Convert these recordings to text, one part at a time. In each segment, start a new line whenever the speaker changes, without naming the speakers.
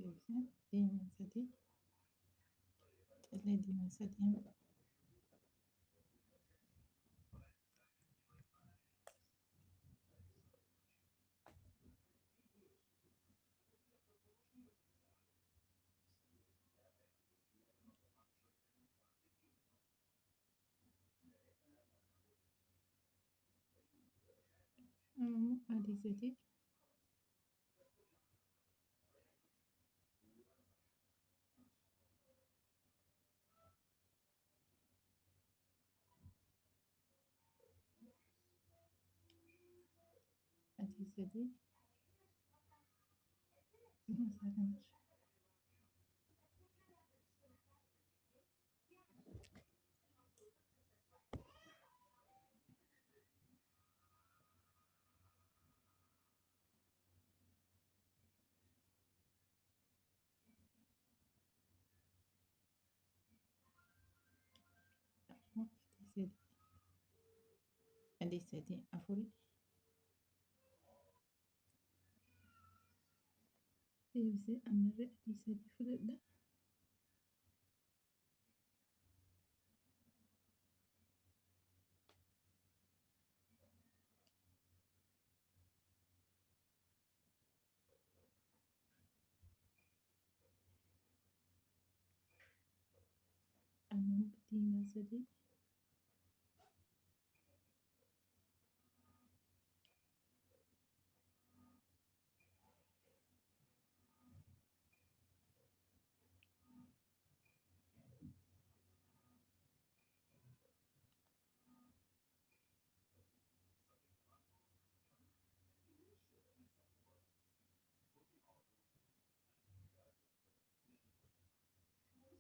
deebisee diimaa sadii callee diimaa sadii adii sadii adii sadii adii sadii afurii deebisee ammallee adii sadii fudhadha. Amma diimaa sadii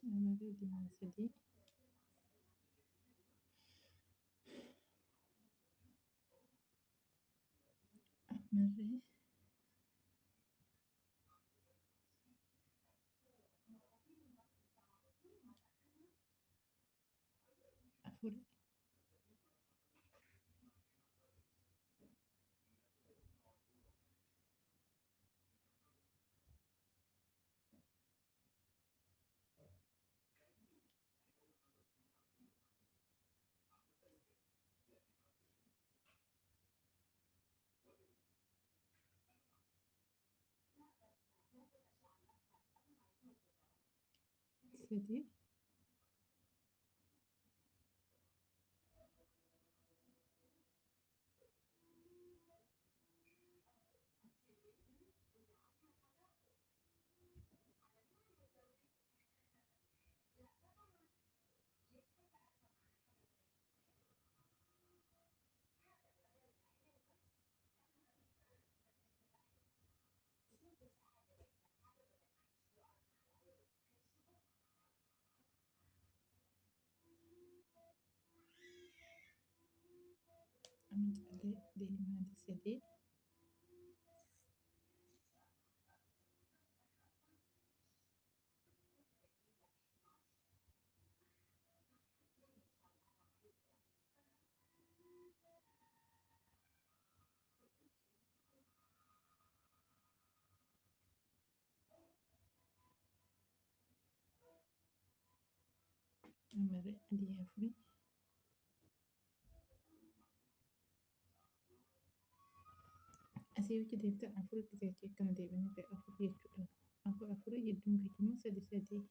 ammallee diimaa sadii ammallee afurii sadii amma callee diimaa sadii ammallee adii afurii asii hojii deebitan afurii gisee akkana deebinee ta'e afur jechuudha. Afurii gidduun immoo sadii sadii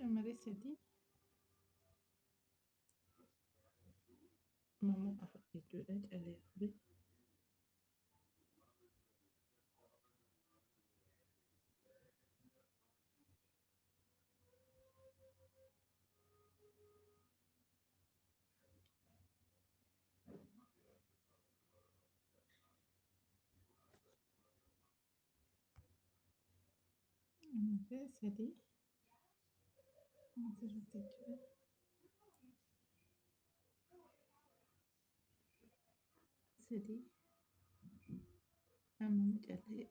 ammallee sadii immoo afur jechuudha callee afurii. fi sadii asirratti jechuudha. Sadii amma mucallee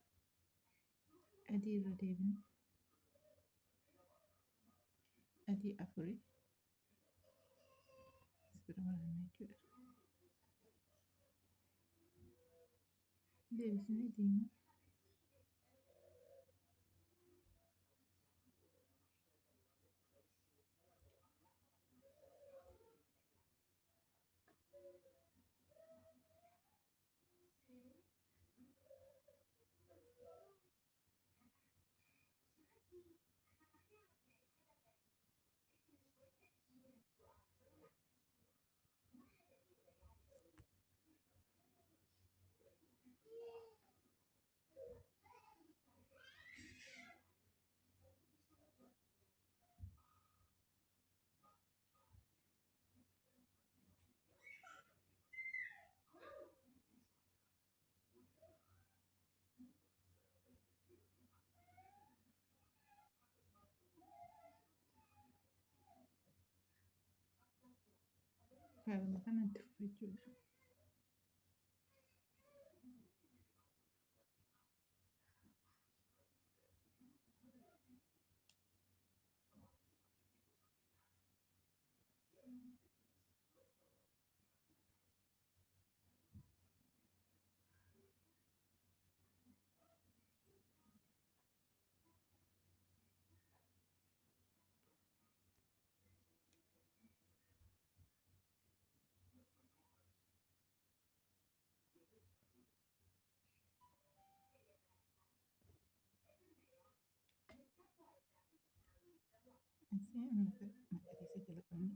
adii irra deebina. Adii afurii as bira baranna jechuudha. Deebisnee diimaa haaluma kanatti fufu jechuudha. Asii amma magariisa jala qabna.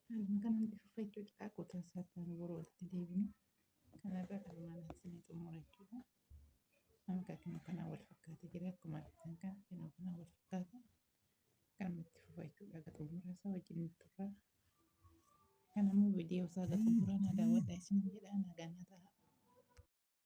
Haaluma kanatti fufu jechuudha. Kutaa isaatti yeroo walitti deebinu kanarra kanumaan isinii xumura jechuudha. Amma kanaan wal fakkaatee jira. Akkuma argitan kanaan wal fakkaata. Kanumatti fufa jechuudha. Aga xumura isaa wajjin turra. Kanammoo viidiyoo isaa aga xumuraa na daawwadhaa isiniin jedha. Nagaan haa ta'aa.